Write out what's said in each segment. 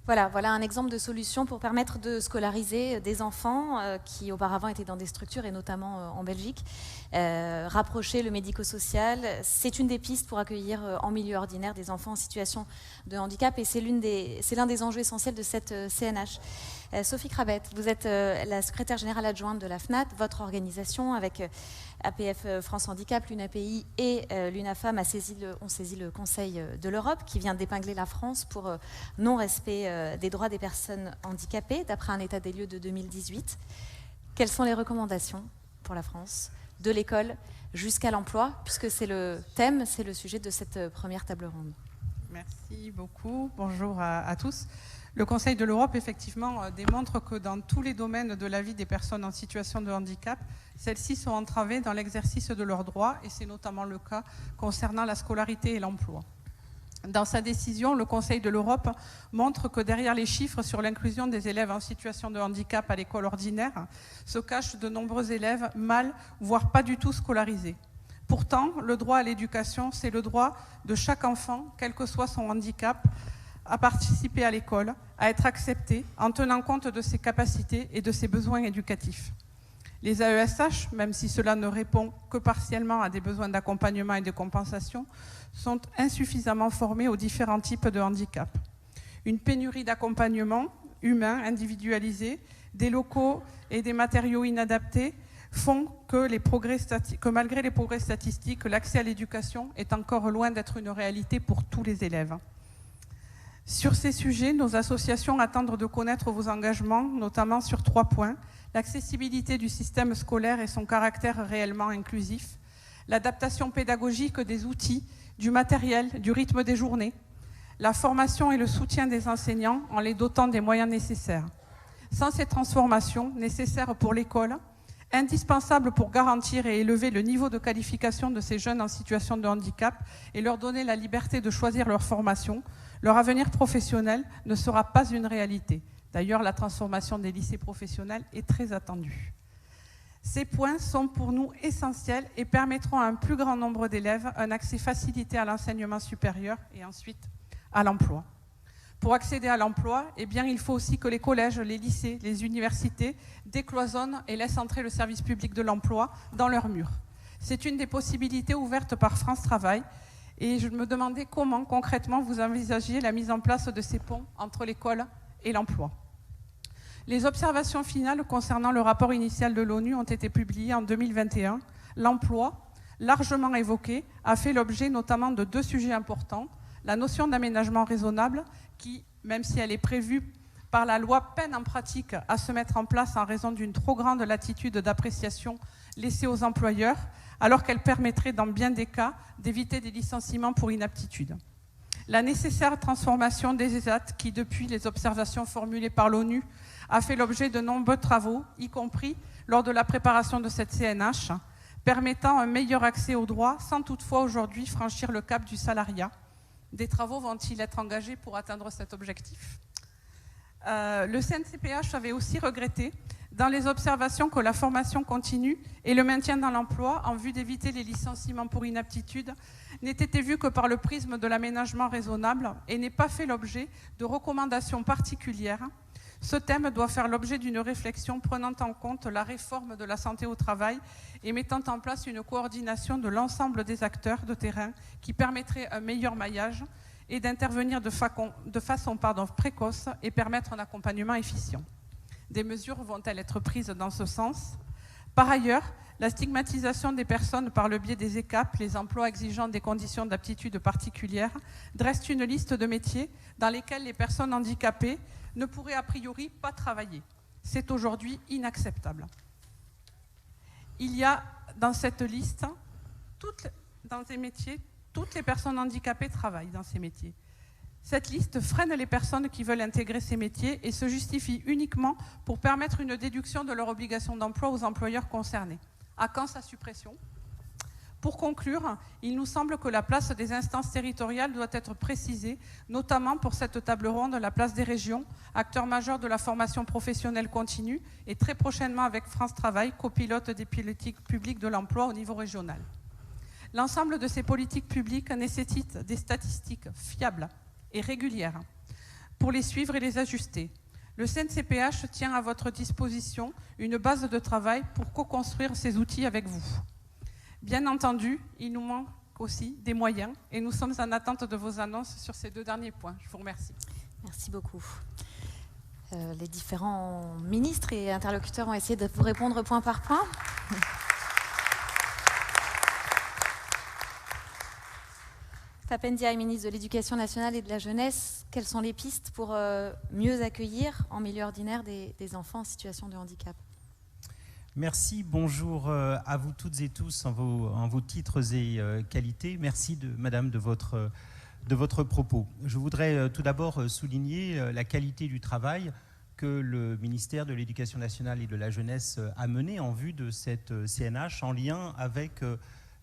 Voilà un exemple de solution pour permettre de scolariser des enfants qui auparavant étaient dans des structures, et notamment en Belgique. Rapprocher le médico-social, c'est une des pistes pour accueillir en milieu ordinaire des enfants en situation de handicap, et c'est l'un des enjeux essentiels de cette CNH. Sophie Crabette, vous êtes la secrétaire générale adjointe de la FNAT, votre organisation avec APF France Handicap, l'UNAPI et l'UNAFAM ont saisi le Conseil de l'Europe qui vient d'épingler la France pour non-respect des droits des personnes handicapées, d'après un état des lieux de 2018. Quelles sont les recommandations pour la France, de l'école jusqu'à l'emploi, puisque c'est le thème, c'est le sujet de cette première table ronde? Merci beaucoup. Bonjour à tous. Le Conseil de l'Europe, effectivement, démontre que dans tous les domaines de la vie des personnes en situation de handicap, celles-ci sont entravées dans l'exercice de leurs droits, et c'est notamment le cas concernant la scolarité et l'emploi. Dans sa décision, le Conseil de l'Europe montre que derrière les chiffres sur l'inclusion des élèves en situation de handicap à l'école ordinaire se cachent de nombreux élèves mal, voire pas du tout scolarisés. Pourtant, le droit à l'éducation, c'est le droit de chaque enfant, quel que soit son handicap, à participer à l'école, à être accepté en tenant compte de ses capacités et de ses besoins éducatifs. Les AESH, même si cela ne répond que partiellement à des besoins d'accompagnement et de compensation, sont insuffisamment formés aux différents types de handicap. Une pénurie d'accompagnement humain, individualisé, des locaux et des matériaux inadaptés font que malgré les progrès statistiques, l'accès à l'éducation est encore loin d'être une réalité pour tous les élèves. Sur ces sujets, nos associations attendent de connaître vos engagements, notamment sur 3 points. L'accessibilité du système scolaire et son caractère réellement inclusif, l'adaptation pédagogique des outils, du matériel, du rythme des journées, la formation et le soutien des enseignants en les dotant des moyens nécessaires. Sans ces transformations nécessaires pour l'école, indispensables pour garantir et élever le niveau de qualification de ces jeunes en situation de handicap et leur donner la liberté de choisir leur formation, leur avenir professionnel ne sera pas une réalité. D'ailleurs, la transformation des lycées professionnels est très attendue. Ces points sont pour nous essentiels et permettront à un plus grand nombre d'élèves un accès facilité à l'enseignement supérieur et ensuite à l'emploi. Pour accéder à l'emploi, il faut aussi que les collèges, les lycées, les universités décloisonnent et laissent entrer le service public de l'emploi dans leurs murs. C'est une des possibilités ouvertes par France Travail. Et je me demandais comment, concrètement, vous envisagiez la mise en place de ces ponts entre l'école et l'emploi. Les observations finales concernant le rapport initial de l'ONU ont été publiées en 2021. L'emploi, largement évoqué, a fait l'objet notamment de 2 sujets importants. La notion d'aménagement raisonnable, qui, même si elle est prévue par la loi, peine en pratique à se mettre en place en raison d'une trop grande latitude d'appréciation laissée aux employeurs, alors qu'elle permettrait dans bien des cas d'éviter des licenciements pour inaptitude. La nécessaire transformation des ESAT qui, depuis les observations formulées par l'ONU, a fait l'objet de nombreux travaux, y compris lors de la préparation de cette CNH, permettant un meilleur accès aux droits sans toutefois aujourd'hui franchir le cap du salariat. Des travaux vont-ils être engagés pour atteindre cet objectif ? Le CNCPH avait aussi regretté dans les observations que la formation continue et le maintien dans l'emploi en vue d'éviter les licenciements pour inaptitude n'ait été vu que par le prisme de l'aménagement raisonnable et n'ait pas fait l'objet de recommandations particulières. Ce thème doit faire l'objet d'une réflexion prenant en compte la réforme de la santé au travail et mettant en place une coordination de l'ensemble des acteurs de terrain qui permettrait un meilleur maillage et d'intervenir de façon précoce et permettre un accompagnement efficient. Des mesures vont-elles être prises dans ce sens ? Par ailleurs, la stigmatisation des personnes par le biais des ECAP, les emplois exigeant des conditions d'aptitude particulières, dresse une liste de métiers dans lesquels les personnes handicapées ne pourraient a priori pas travailler. C'est aujourd'hui inacceptable. Il y a dans cette liste, dans ces métiers, toutes les personnes handicapées travaillent dans ces métiers. Cette liste freine les personnes qui veulent intégrer ces métiers et se justifie uniquement pour permettre une déduction de leur obligation d'emploi aux employeurs concernés. À quand sa suppression ? Pour conclure, il nous semble que la place des instances territoriales doit être précisée, notamment pour cette table ronde, la place des régions, acteurs majeurs de la formation professionnelle continue, et très prochainement avec France Travail, copilote des politiques publiques de l'emploi au niveau régional. L'ensemble de ces politiques publiques nécessite des statistiques fiables et régulières pour les suivre et les ajuster. Le CNCPH tient à votre disposition une base de travail pour co-construire ces outils avec vous. Bien entendu, il nous manque aussi des moyens et nous sommes en attente de vos annonces sur ces 2 derniers points. Je vous remercie. Merci beaucoup. Les différents ministres et interlocuteurs ont essayé de vous répondre point par point. Pape Ndiaye, ministre de l'Éducation nationale et de la jeunesse, quelles sont les pistes pour mieux accueillir en milieu ordinaire des enfants en situation de handicap? Merci, bonjour à vous toutes et tous en vos titres et qualités. Merci Madame de votre propos. Je voudrais tout d'abord souligner la qualité du travail que le ministère de l'Éducation nationale et de la jeunesse a mené en vue de cette CNH en lien avec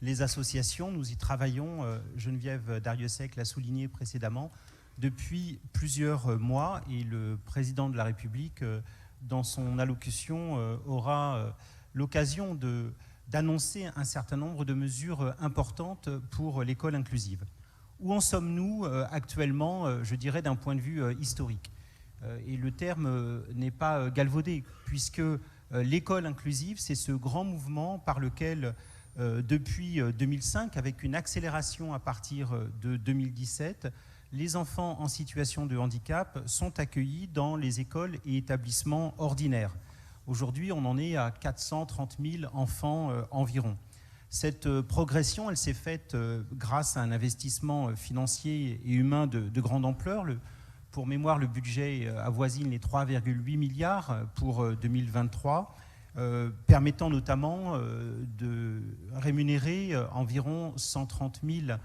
les associations. Nous y travaillons, Geneviève Darrieussecq l'a souligné précédemment, depuis plusieurs mois, et le président de la République, dans son allocution, aura l'occasion d'annoncer un certain nombre de mesures importantes pour l'école inclusive. Où en sommes-nous actuellement, je dirais, d'un point de vue historique? Et le terme n'est pas galvaudé, puisque l'école inclusive, c'est ce grand mouvement par lequel, depuis 2005, avec une accélération à partir de 2017, les enfants en situation de handicap sont accueillis dans les écoles et établissements ordinaires. Aujourd'hui, on en est à 430 000 enfants environ. Cette progression, elle s'est faite grâce à un investissement financier et humain de grande ampleur. Pour mémoire, le budget avoisine les 3,8 milliards pour 2023, permettant notamment de rémunérer environ 130 000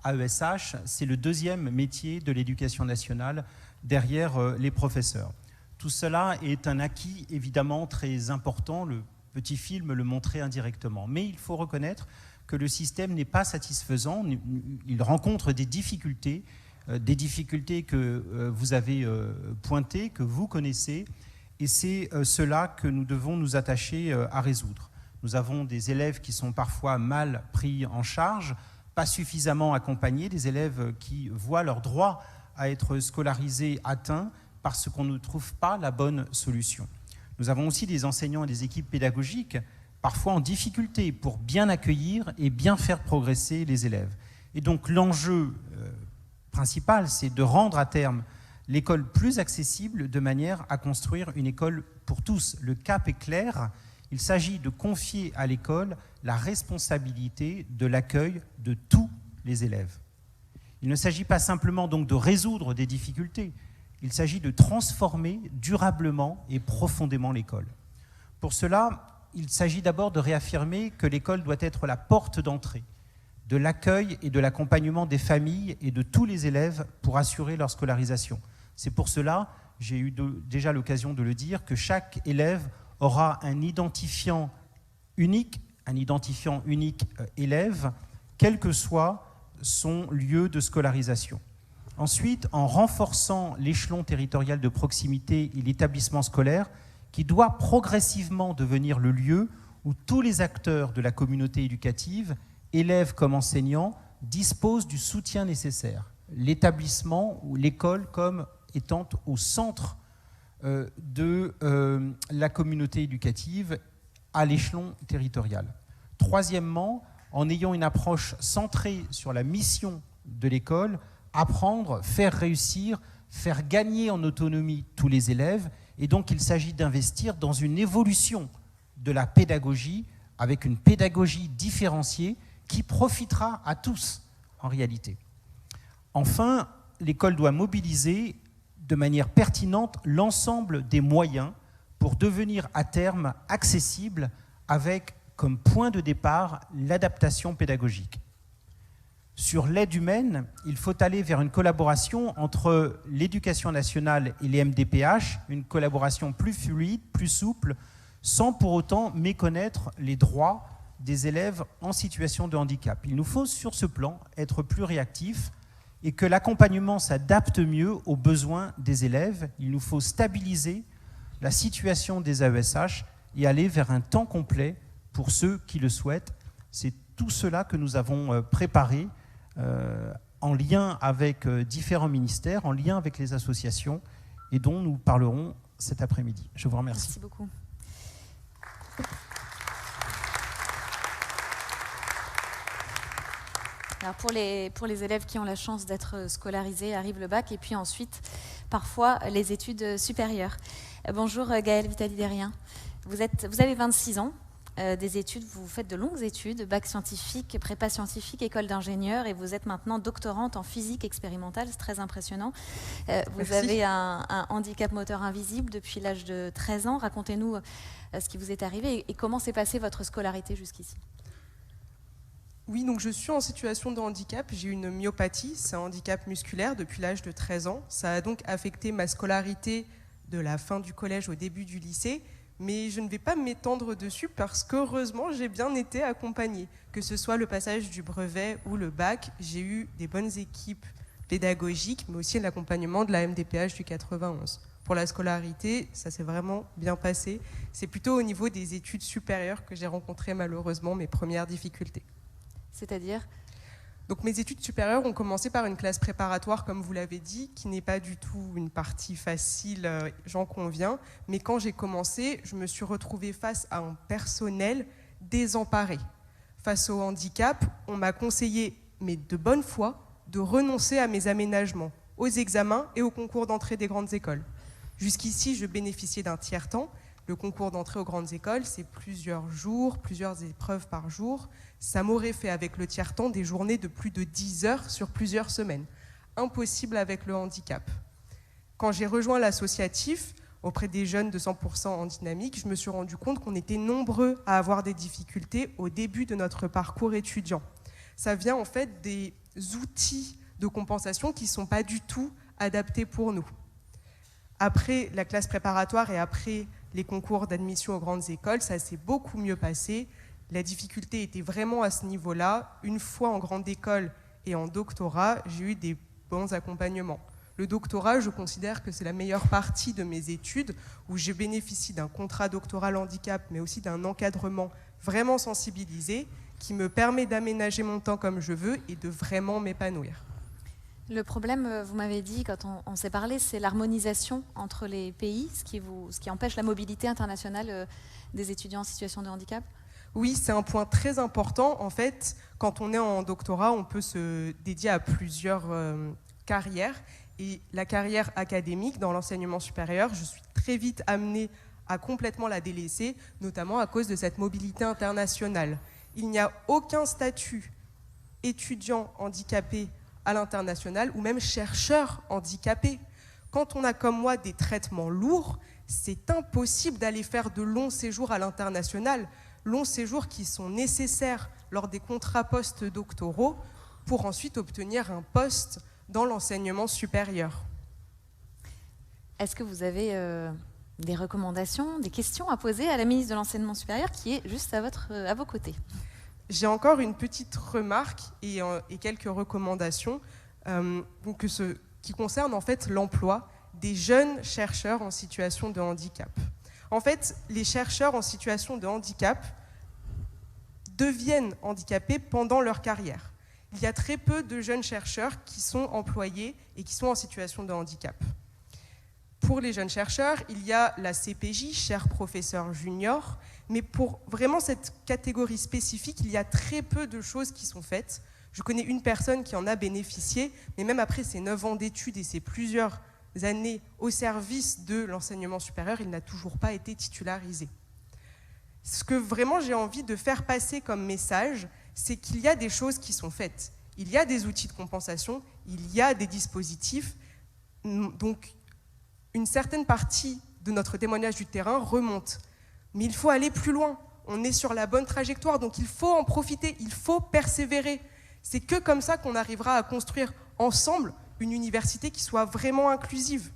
AESH. C'est le 2e métier de l'éducation nationale derrière les professeurs. Tout cela est un acquis évidemment très important. Le petit film le montrait indirectement. Mais il faut reconnaître que le système n'est pas satisfaisant. Il rencontre des difficultés que vous avez pointées, que vous connaissez. Et c'est cela que nous devons nous attacher à résoudre. Nous avons des élèves qui sont parfois mal pris en charge, pas suffisamment accompagnés, des élèves qui voient leur droit à être scolarisés atteints parce qu'on ne trouve pas la bonne solution. Nous avons aussi des enseignants et des équipes pédagogiques parfois en difficulté pour bien accueillir et bien faire progresser les élèves. Et donc l'enjeu principal, c'est de rendre à terme l'école plus accessible de manière à construire une école pour tous. Le cap est clair, il s'agit de confier à l'école la responsabilité de l'accueil de tous les élèves. Il ne s'agit pas simplement donc de résoudre des difficultés, il s'agit de transformer durablement et profondément l'école. Pour cela, il s'agit d'abord de réaffirmer que l'école doit être la porte d'entrée de l'accueil et de l'accompagnement des familles et de tous les élèves pour assurer leur scolarisation. C'est pour cela, j'ai eu déjà l'occasion de le dire, que chaque élève aura un identifiant unique élève, quel que soit son lieu de scolarisation. Ensuite, en renforçant l'échelon territorial de proximité et l'établissement scolaire, qui doit progressivement devenir le lieu où tous les acteurs de la communauté éducative, élèves comme enseignants, disposent du soutien nécessaire. L'établissement ou l'école comme étant au centre de la communauté éducative à l'échelon territorial. Troisièmement, en ayant une approche centrée sur la mission de l'école, apprendre, faire réussir, faire gagner en autonomie tous les élèves. Et donc, il s'agit d'investir dans une évolution de la pédagogie, avec une pédagogie différenciée qui profitera à tous, en réalité. Enfin, l'école doit mobiliser de manière pertinente l'ensemble des moyens pour devenir à terme accessible avec comme point de départ l'adaptation pédagogique. Sur l'aide humaine, il faut aller vers une collaboration entre l'éducation nationale et les MDPH, une collaboration plus fluide, plus souple, sans pour autant méconnaître les droits des élèves en situation de handicap. Il nous faut, sur ce plan, être plus réactifs et que l'accompagnement s'adapte mieux aux besoins des élèves. Il nous faut stabiliser la situation des AESH et aller vers un temps complet pour ceux qui le souhaitent. C'est tout cela que nous avons préparé en lien avec différents ministères, en lien avec les associations, et dont nous parlerons cet après-midi. Je vous remercie. Merci beaucoup. Alors pour les élèves qui ont la chance d'être scolarisés, arrive le bac et puis ensuite, parfois, les études supérieures. Bonjour Gaëlle Vitali-Derrien. Vous avez 26 ans, des études, vous faites de longues études, bac scientifique, prépa scientifique, école d'ingénieur, et vous êtes maintenant doctorante en physique expérimentale, c'est très impressionnant. Vous avez un handicap moteur invisible depuis l'âge de 13 ans. Racontez-nous ce qui vous est arrivé et comment s'est passée votre scolarité jusqu'ici. Oui, donc je suis en situation de handicap, j'ai une myopathie, c'est un handicap musculaire depuis l'âge de 13 ans. Ça a donc affecté ma scolarité de la fin du collège au début du lycée, mais je ne vais pas m'étendre dessus parce qu'heureusement j'ai bien été accompagnée. Que ce soit le passage du brevet ou le bac, j'ai eu des bonnes équipes pédagogiques, mais aussi l'accompagnement de la MDPH du 91. Pour la scolarité, ça s'est vraiment bien passé. C'est plutôt au niveau des études supérieures que j'ai rencontré malheureusement mes premières difficultés. C'est-à-dire ? Donc mes études supérieures ont commencé par une classe préparatoire, comme vous l'avez dit, qui n'est pas du tout une partie facile, j'en conviens. Mais quand j'ai commencé, je me suis retrouvée face à un personnel désemparé. Face au handicap, on m'a conseillé, mais de bonne foi, de renoncer à mes aménagements, aux examens et au concours d'entrée des grandes écoles. Jusqu'ici, je bénéficiais d'un tiers-temps. Le concours d'entrée aux grandes écoles, c'est plusieurs jours, plusieurs épreuves par jour. Ça m'aurait fait avec le tiers-temps des journées de plus de 10 heures sur plusieurs semaines. Impossible avec le handicap. Quand j'ai rejoint l'associatif, auprès des jeunes de 100% en dynamique, je me suis rendu compte qu'on était nombreux à avoir des difficultés au début de notre parcours étudiant. Ça vient en fait des outils de compensation qui ne sont pas du tout adaptés pour nous. Après la classe préparatoire et après les concours d'admission aux grandes écoles, ça s'est beaucoup mieux passé. La difficulté était vraiment à ce niveau-là. Une fois en grande école et en doctorat, j'ai eu des bons accompagnements. Le doctorat, je considère que c'est la meilleure partie de mes études, où je bénéficie d'un contrat doctoral handicap, mais aussi d'un encadrement vraiment sensibilisé, qui me permet d'aménager mon temps comme je veux et de vraiment m'épanouir. Le problème, vous m'avez dit, quand on s'est parlé, c'est l'harmonisation entre les pays, ce qui empêche la mobilité internationale des étudiants en situation de handicap. Oui, c'est un point très important. En fait, quand on est en doctorat, on peut se dédier à plusieurs carrières. Et la carrière académique dans l'enseignement supérieur, je suis très vite amenée à complètement la délaisser, notamment à cause de cette mobilité internationale. Il n'y a aucun statut étudiant handicapé à l'international ou même chercheur handicapé. Quand on a comme moi des traitements lourds, c'est impossible d'aller faire de longs séjours à l'international, longs séjours qui sont nécessaires lors des contrats post-doctoraux pour ensuite obtenir un poste dans l'enseignement supérieur. Est-ce que vous avez des recommandations, des questions à poser à la ministre de l'Enseignement supérieur qui est juste à vos côtés? J'ai encore une petite remarque et quelques recommandations qui concernent en fait l'emploi des jeunes chercheurs en situation de handicap. En fait, les chercheurs en situation de handicap deviennent handicapés pendant leur carrière. Il y a très peu de jeunes chercheurs qui sont employés et qui sont en situation de handicap. Pour les jeunes chercheurs, il y a la CPJ, cher professeur junior, mais pour vraiment cette catégorie spécifique, il y a très peu de choses qui sont faites. Je connais une personne qui en a bénéficié, mais même après ses 9 ans d'études et ses plusieurs années au service de l'enseignement supérieur, il n'a toujours pas été titularisé. Ce que vraiment j'ai envie de faire passer comme message, c'est qu'il y a des choses qui sont faites. Il y a des outils de compensation, il y a des dispositifs. Donc, une certaine partie de notre témoignage du terrain remonte. Mais il faut aller plus loin. On est sur la bonne trajectoire, donc il faut en profiter, il faut persévérer. C'est que comme ça qu'on arrivera à construire ensemble une université qui soit vraiment inclusive.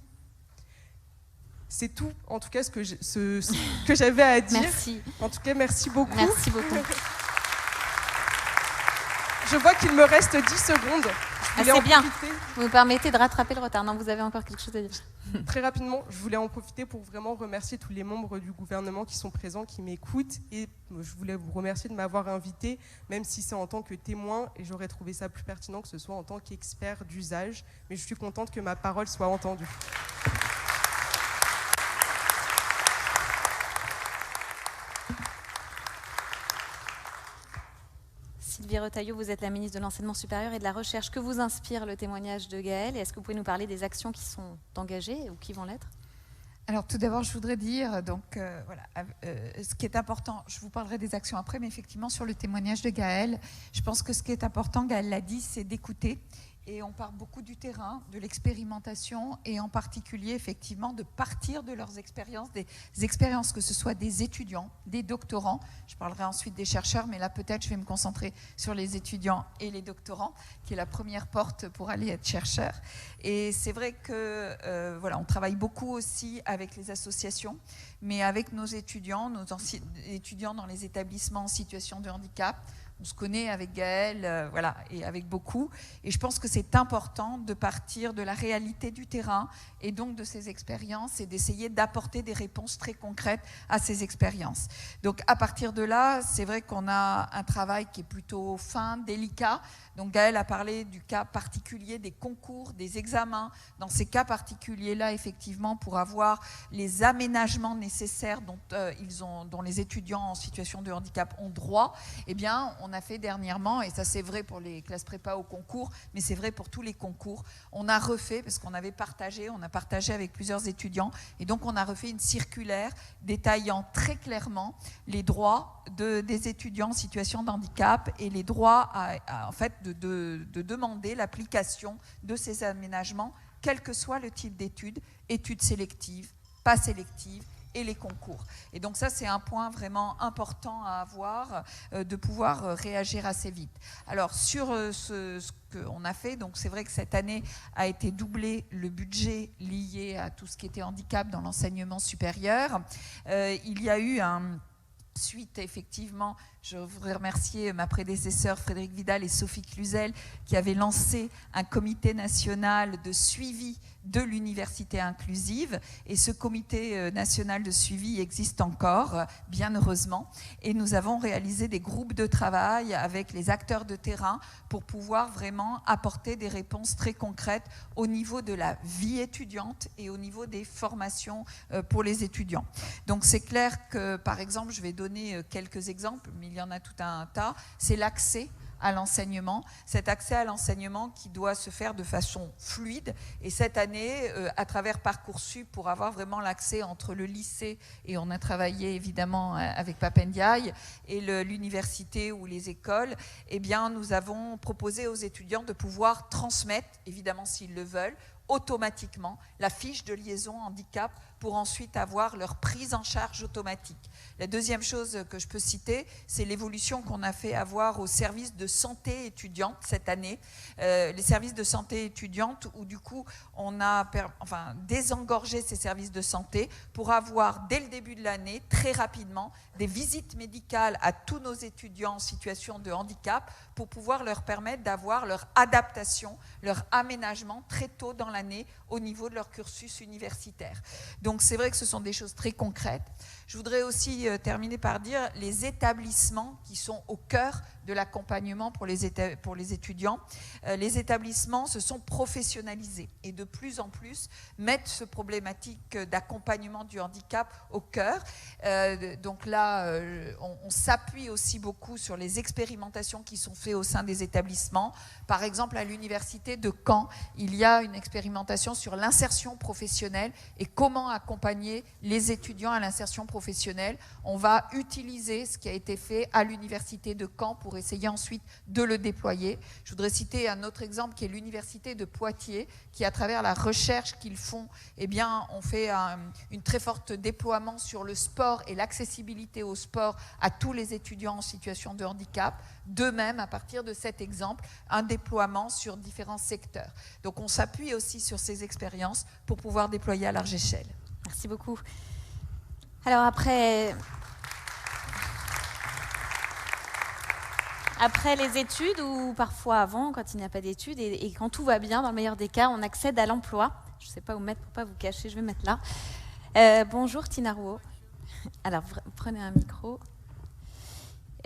C'est tout, en tout cas, ce que j'avais à dire. Merci. En tout cas, merci beaucoup. Merci beaucoup. Je vois qu'il me reste 10 secondes. Je C'est bien. Vous nous permettez de rattraper le retard. Non, vous avez encore quelque chose à dire? Très rapidement, je voulais en profiter pour vraiment remercier tous les membres du gouvernement qui sont présents, qui m'écoutent. Et je voulais vous remercier de m'avoir invité, même si c'est en tant que témoin. Et j'aurais trouvé ça plus pertinent que ce soit en tant qu'expert d'usage. Mais je suis contente que ma parole soit entendue. Sylvie Retailleau, vous êtes la ministre de l'Enseignement supérieur et de la Recherche. Que vous inspire le témoignage de Gaëlle? Et est-ce que vous pouvez nous parler des actions qui sont engagées ou qui vont l'être? Alors tout d'abord, je voudrais dire, ce qui est important, je vous parlerai des actions après, mais effectivement sur le témoignage de Gaëlle, je pense que ce qui est important, Gaëlle l'a dit, c'est d'écouter. Et on part beaucoup du terrain, de l'expérimentation, et en particulier, effectivement, de partir de leurs expériences, des expériences que ce soit des étudiants, des doctorants. Je parlerai ensuite des chercheurs, mais là, peut-être, je vais me concentrer sur les étudiants et les doctorants, qui est la première porte pour aller être chercheur. Et c'est vrai que, on travaille beaucoup aussi avec les associations, mais avec nos étudiants dans les établissements en situation de handicap. On se connaît avec Gaëlle, et avec beaucoup. Et je pense que c'est important de partir de la réalité du terrain et donc de ces expériences et d'essayer d'apporter des réponses très concrètes à ces expériences. Donc à partir de là, c'est vrai qu'on a un travail qui est plutôt fin, délicat. Donc Gaëlle a parlé du cas particulier des concours, des examens. Dans ces cas particuliers-là, effectivement, pour avoir les aménagements nécessaires dont les étudiants en situation de handicap ont droit, eh bien, on a fait dernièrement, et ça c'est vrai pour les classes prépa au concours, mais c'est vrai pour tous les concours, on a refait, parce qu'on avait partagé, avec plusieurs étudiants, et donc on a refait une circulaire détaillant très clairement les droits des étudiants en situation de handicap et les droits de demander l'application de ces aménagements, quel que soit le type d'études, études sélectives, pas sélectives, et les concours. Et donc ça, c'est un point vraiment important à avoir, de pouvoir réagir assez vite. Alors, sur ce qu'on a fait, donc c'est vrai que cette année a été doublé le budget lié à tout ce qui était handicap dans l'enseignement supérieur. Il y a eu suite, effectivement, je voudrais remercier ma prédécesseur Frédérique Vidal et Sophie Cluzel qui avaient lancé un comité national de suivi de l'université inclusive. Et ce comité national de suivi existe encore, bien heureusement. Et nous avons réalisé des groupes de travail avec les acteurs de terrain pour pouvoir vraiment apporter des réponses très concrètes au niveau de la vie étudiante et au niveau des formations pour les étudiants. Donc c'est clair que, par exemple, je vais donner quelques exemples, mais il y en a tout un tas, c'est l'accès à l'enseignement, cet accès à l'enseignement qui doit se faire de façon fluide. Et cette année, à travers Parcoursup, pour avoir vraiment l'accès entre le lycée, et on a travaillé évidemment avec Papendiaï, et l'université ou les écoles, eh bien, nous avons proposé aux étudiants de pouvoir transmettre, évidemment s'ils le veulent, automatiquement la fiche de liaison handicap pour ensuite avoir leur prise en charge automatique. La deuxième chose que je peux citer, c'est l'évolution qu'on a fait avoir aux services de santé étudiante cette année. Les services de santé étudiante où du coup on a désengorgé ces services de santé pour avoir dès le début de l'année, très rapidement, des visites médicales à tous nos étudiants en situation de handicap pour pouvoir leur permettre d'avoir leur adaptation, leur aménagement très tôt dans l'année au niveau de leur cursus universitaire. Donc c'est vrai que ce sont des choses très concrètes. Je voudrais aussi terminer par dire les établissements qui sont au cœur de l'accompagnement pour les étudiants. Les établissements se sont professionnalisés et de plus en plus mettent ce problématique d'accompagnement du handicap au cœur. Donc là, on s'appuie aussi beaucoup sur les expérimentations qui sont faites au sein des établissements. Par exemple, à l'université de Caen, il y a une expérimentation sur l'insertion professionnelle et comment accompagner les étudiants à l'insertion professionnelle. On va utiliser ce qui a été fait à l'université de Caen pour essayer ensuite de le déployer. Je voudrais citer un autre exemple qui est l'université de Poitiers, qui à travers la recherche qu'ils font, eh bien, on fait un très fort déploiement sur le sport et l'accessibilité au sport à tous les étudiants en situation de handicap. De même, à partir de cet exemple, un déploiement sur différents secteurs. Donc on s'appuie aussi sur ces expériences pour pouvoir déployer à large échelle. Merci beaucoup. Alors après Après les études ou parfois avant, quand il n'y a pas d'études, et quand tout va bien, dans le meilleur des cas, on accède à l'emploi. Je ne sais pas où mettre pour ne pas vous cacher, je vais mettre là. Bonjour Tina Rouault. Alors, prenez un micro.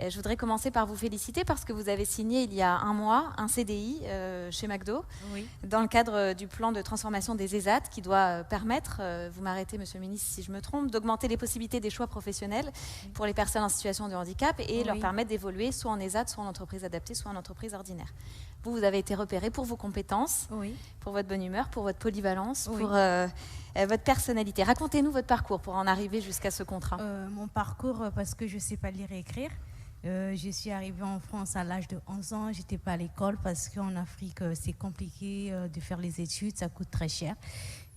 Je voudrais commencer par vous féliciter parce que vous avez signé il y a un mois un CDI chez McDo, Oui. dans le cadre du plan de transformation des ESAT qui doit permettre, vous m'arrêtez Monsieur le Ministre si je me trompe, d'augmenter les possibilités des choix professionnels pour les personnes en situation de handicap et leur permettre d'évoluer soit en ESAT, soit en entreprise adaptée, soit en entreprise ordinaire. Vous avez été repéré pour vos compétences, pour votre bonne humeur, pour votre polyvalence, pour votre personnalité. Racontez-nous votre parcours pour en arriver jusqu'à ce contrat. Mon parcours, parce que je ne sais pas lire et écrire. Je suis arrivée en France à l'âge de 11 ans. Je n'étais pas à l'école parce qu'en Afrique, c'est compliqué de faire les études. Ça coûte très cher.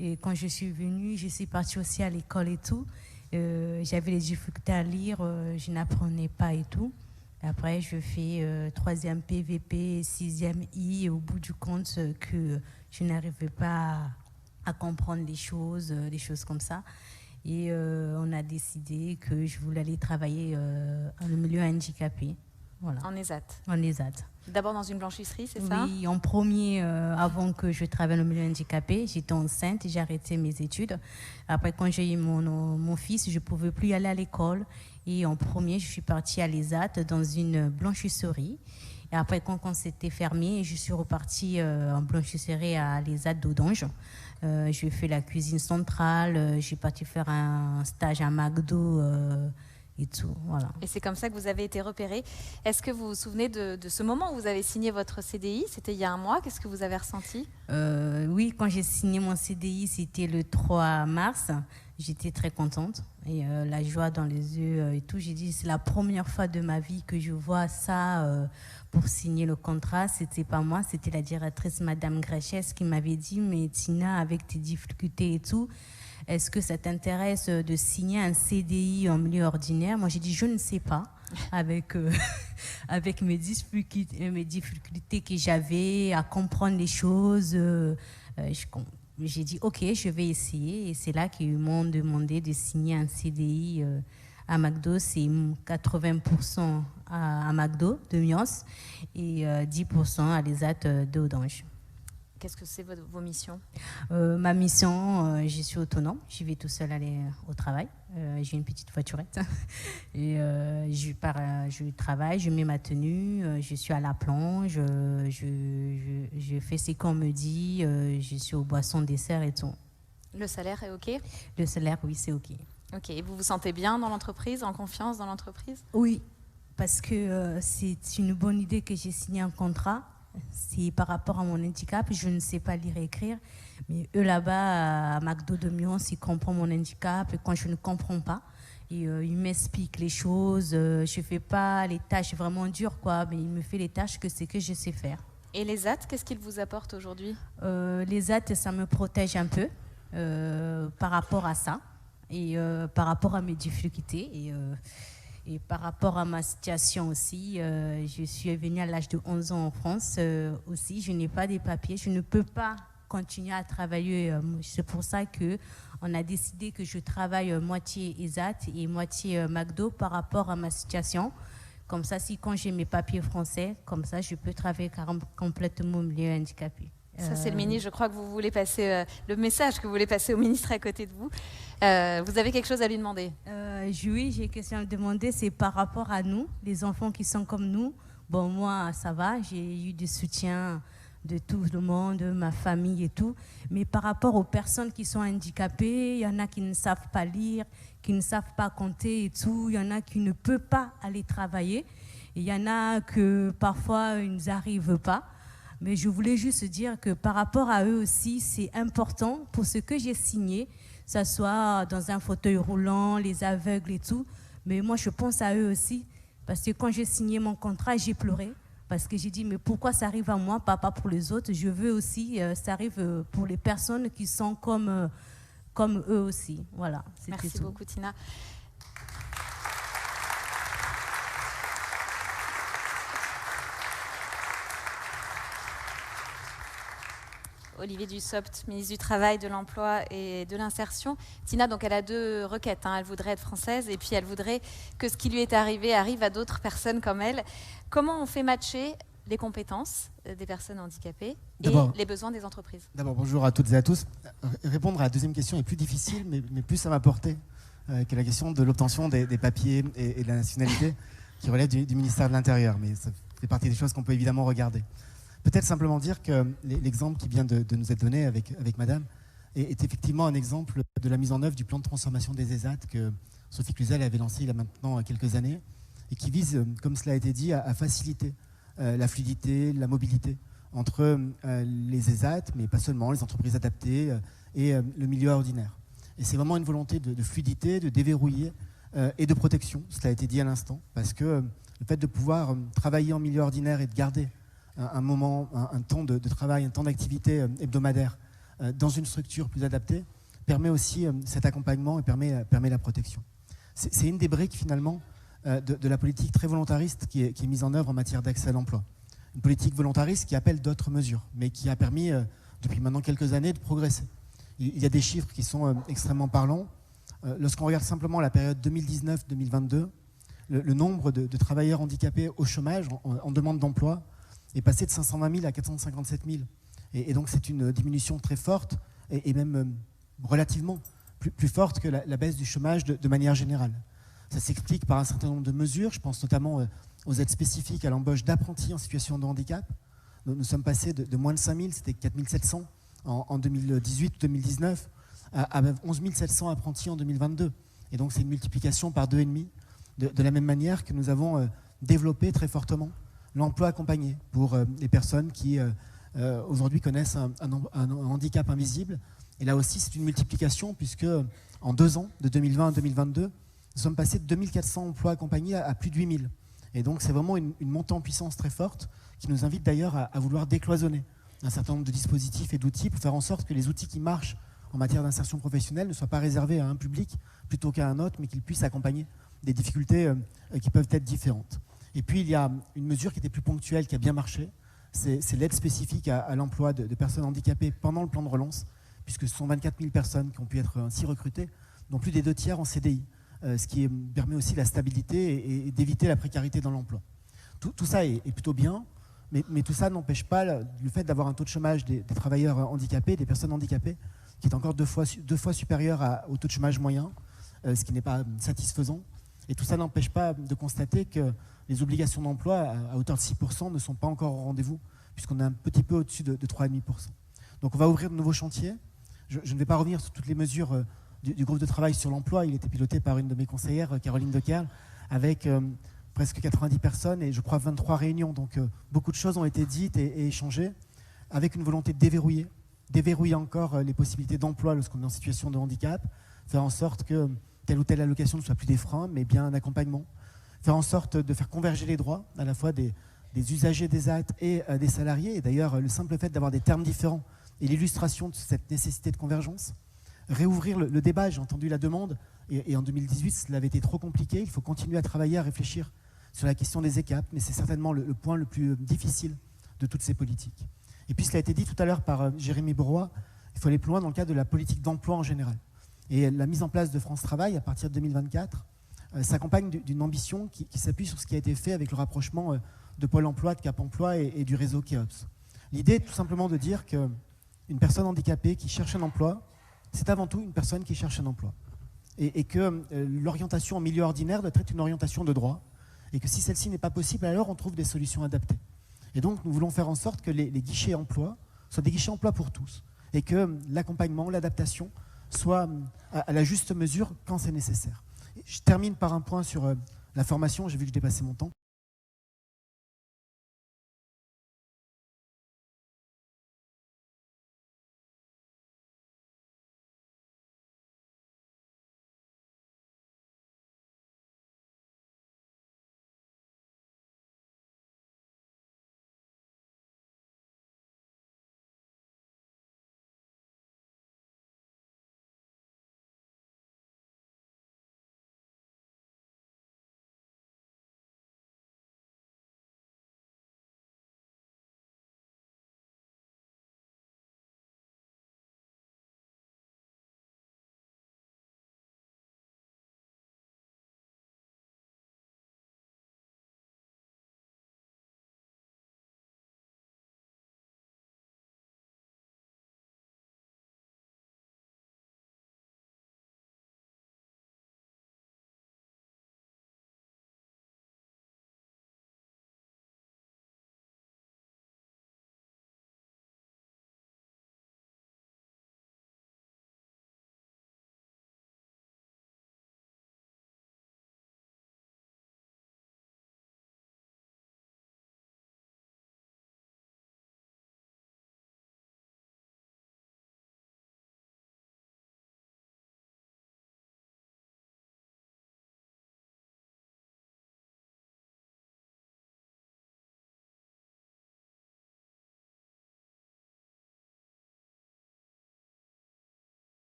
Et quand je suis venue, je suis partie aussi à l'école et tout. J'avais les difficultés à lire. Je n'apprenais pas et tout. Après, je fais 3e PVP, 6e I. Et au bout du compte, que je n'arrivais pas à comprendre les choses comme ça. Et on a décidé que je voulais aller travailler dans le milieu handicapé. Voilà. En ESAT. En ESAT. D'abord dans une blanchisserie, c'est ça? Oui, en premier, avant que je travaille dans le milieu handicapé, j'étais enceinte et j'ai arrêté mes études. Après, quand j'ai eu mon fils, je ne pouvais plus aller à l'école. Et en premier, je suis partie à l'ESAT dans une blanchisserie. Et après, quand c'était fermé, je suis repartie en blanchisserie à l'ESAT d'Audange. J'ai fait la cuisine centrale, j'ai parti faire un stage à McDo et tout. Voilà. Et c'est comme ça que vous avez été repéré. Est-ce que vous vous souvenez de ce moment où vous avez signé votre CDI? C'était il y a un mois. Qu'est-ce que vous avez ressenti? Oui, quand j'ai signé mon CDI, c'était le 3 mars. J'étais très contente et la joie dans les yeux et tout. J'ai dit, c'est la première fois de ma vie que je vois ça pour signer le contrat. C'était pas moi, c'était la directrice Madame Gréchès qui m'avait dit, mais Tina, avec tes difficultés et tout, est-ce que ça t'intéresse de signer un CDI en milieu ordinaire? Moi, j'ai dit, je ne sais pas. Avec mes difficultés que j'avais à comprendre les choses, j'ai dit, OK, je vais essayer. Et c'est là qu'ils m'ont demandé de signer un CDI à McDo. C'est 80% à McDo de Mions et 10% à l'ESAT d'Audange. Qu'est-ce que c'est vos missions? Ma mission, je suis autonome. Je vais tout seul aller au travail. J'ai une petite voiturette. Et je travaille, je mets ma tenue, je suis à la plonge, je fais ce qu'on me dit, je suis aux boissons, desserts et tout. Le salaire est OK? Le salaire, oui, c'est OK. OK. Et vous vous sentez bien dans l'entreprise, en confiance dans l'entreprise? Oui, parce que c'est une bonne idée que j'ai signé un contrat. C'est par rapport à mon handicap, je ne sais pas lire et écrire, mais eux là-bas, à McDo de Mions, ils comprennent mon handicap et quand je ne comprends pas, ils m'expliquent les choses. Je ne fais pas les tâches vraiment dures, quoi, mais ils me font les tâches que c'est que je sais faire. Et les ESAT, qu'est-ce qu'ils vous apportent aujourd'hui? Les ESAT, ça me protège un peu par rapport à ça et par rapport à mes difficultés. Et par rapport à ma situation aussi, je suis venue à l'âge de 11 ans en France aussi. Je n'ai pas de papiers, je ne peux pas continuer à travailler. C'est pour ça qu'on a décidé que je travaille moitié ESAT et moitié McDo par rapport à ma situation. Comme ça, si quand j'ai mes papiers français, comme ça, je peux travailler complètement au milieu handicapé. Ça, c'est le ministre, je crois que vous voulez passer le message que vous voulez passer au ministre à côté de vous. Vous avez quelque chose à lui demander? Oui, j'ai une question à lui demander, c'est par rapport à nous, les enfants qui sont comme nous. Bon, moi, ça va, j'ai eu du soutien de tout le monde, ma famille et tout. Mais par rapport aux personnes qui sont handicapées, il y en a qui ne savent pas lire, qui ne savent pas compter et tout. Il y en a qui ne peuvent pas aller travailler. Il y en a que parfois, ils n'arrivent pas. Mais je voulais juste dire que par rapport à eux aussi, c'est important pour ce que j'ai signé, que ce soit dans un fauteuil roulant, les aveugles et tout. Mais moi, je pense à eux aussi. Parce que quand j'ai signé mon contrat, j'ai pleuré. Parce que j'ai dit, mais pourquoi ça arrive à moi, pas pour les autres? Je veux aussi, ça arrive pour les personnes qui sont comme eux aussi. Voilà, Merci tout. beaucoup, Tina. Olivier Dussopt, ministre du Travail, de l'Emploi et de l'Insertion. Tina, donc, elle a 2 requêtes. Elle voudrait être française et puis elle voudrait que ce qui lui est arrivé arrive à d'autres personnes comme elle. Comment on fait matcher les compétences des personnes handicapées et les besoins des entreprises? D'abord, bonjour à toutes et à tous. Répondre à la deuxième question est plus difficile, mais plus à ma portée que la question de l'obtention des papiers et de la nationalité qui relève du ministère de l'Intérieur. Mais ça fait partie des choses qu'on peut évidemment regarder. Peut-être simplement dire que l'exemple qui vient de nous être donné avec Madame est effectivement un exemple de la mise en œuvre du plan de transformation des ESAT que Sophie Cluzel avait lancé il y a maintenant quelques années et qui vise, comme cela a été dit, à faciliter la fluidité, la mobilité entre les ESAT, mais pas seulement, les entreprises adaptées et le milieu ordinaire. Et c'est vraiment une volonté de fluidité, de déverrouiller et de protection, cela a été dit à l'instant, parce que le fait de pouvoir travailler en milieu ordinaire et de garder un temps de travail, un temps d'activité hebdomadaire dans une structure plus adaptée permet aussi cet accompagnement et permet la protection. C'est une des briques finalement de la politique très volontariste qui est mise en œuvre en matière d'accès à l'emploi. Une politique volontariste qui appelle d'autres mesures, mais qui a permis depuis maintenant quelques années de progresser. Il y a des chiffres qui sont extrêmement parlants. Lorsqu'on regarde simplement la période 2019-2022, le nombre de travailleurs handicapés au chômage en demande d'emploi est passé de 520 000 à 457 000. Et donc c'est une diminution très forte et même relativement plus forte que la baisse du chômage de manière générale. Ça s'explique par un certain nombre de mesures. Je pense notamment aux aides spécifiques à l'embauche d'apprentis en situation de handicap. Nous sommes passés de moins de 5 000, c'était 4 700 en 2018-2019, à 11 700 apprentis en 2022. Et donc c'est une multiplication par 2,5. De la même manière que nous avons développé très fortement l'emploi accompagné pour les personnes qui aujourd'hui connaissent un handicap invisible. Et là aussi, c'est une multiplication puisque en 2 ans, de 2020 à 2022, nous sommes passés de 2400 emplois accompagnés à plus de 8000. Et donc, c'est vraiment une montée en puissance très forte qui nous invite d'ailleurs à vouloir décloisonner un certain nombre de dispositifs et d'outils pour faire en sorte que les outils qui marchent en matière d'insertion professionnelle ne soient pas réservés à un public plutôt qu'à un autre, mais qu'ils puissent accompagner des difficultés qui peuvent être différentes. Et puis, il y a une mesure qui était plus ponctuelle, qui a bien marché, c'est l'aide spécifique à l'emploi de personnes handicapées pendant le plan de relance, puisque ce sont 24 000 personnes qui ont pu être ainsi recrutées, dont plus des 2 tiers en CDI, ce qui permet aussi la stabilité et d'éviter la précarité dans l'emploi. Tout ça est plutôt bien, mais tout ça n'empêche pas le fait d'avoir un taux de chômage des travailleurs handicapés, des personnes handicapées, qui est encore deux fois supérieur au taux de chômage moyen, ce qui n'est pas satisfaisant. Et tout ça n'empêche pas de constater que les obligations d'emploi à hauteur de 6% ne sont pas encore au rendez-vous, puisqu'on est un petit peu au-dessus de 3,5%. Donc on va ouvrir de nouveaux chantiers. Je ne vais pas revenir sur toutes les mesures du groupe de travail sur l'emploi. Il était piloté par une de mes conseillères, Caroline Dekerl, avec presque 90 personnes et je crois 23 réunions. Donc beaucoup de choses ont été dites et échangées, avec une volonté de déverrouiller encore les possibilités d'emploi lorsqu'on est en situation de handicap, faire en sorte que telle ou telle allocation ne soit plus des freins, mais bien un accompagnement, faire en sorte de faire converger les droits, à la fois des usagers des ESAT et des salariés. Et d'ailleurs, le simple fait d'avoir des termes différents est l'illustration de cette nécessité de convergence. Réouvrir le débat, j'ai entendu la demande, et en 2018, cela avait été trop compliqué. Il faut continuer à travailler, à réfléchir sur la question des ECAP, mais c'est certainement le point le plus difficile de toutes ces politiques. Et puis, cela a été dit tout à l'heure par Jérémy Bourrois, il faut aller plus loin dans le cadre de la politique d'emploi en général. Et la mise en place de France Travail, à partir de 2024, s'accompagne d'une ambition qui s'appuie sur ce qui a été fait avec le rapprochement de Pôle emploi, de Cap emploi et du réseau Keops. L'idée est tout simplement de dire qu'une personne handicapée qui cherche un emploi, c'est avant tout une personne qui cherche un emploi. Et que l'orientation en milieu ordinaire doit être une orientation de droit, et que si celle-ci n'est pas possible, alors on trouve des solutions adaptées. Et donc nous voulons faire en sorte que les guichets emploi soient des guichets emploi pour tous, et que l'accompagnement, l'adaptation soit à la juste mesure quand c'est nécessaire. Je termine par un point sur la formation, j'ai vu que je dépassais mon temps.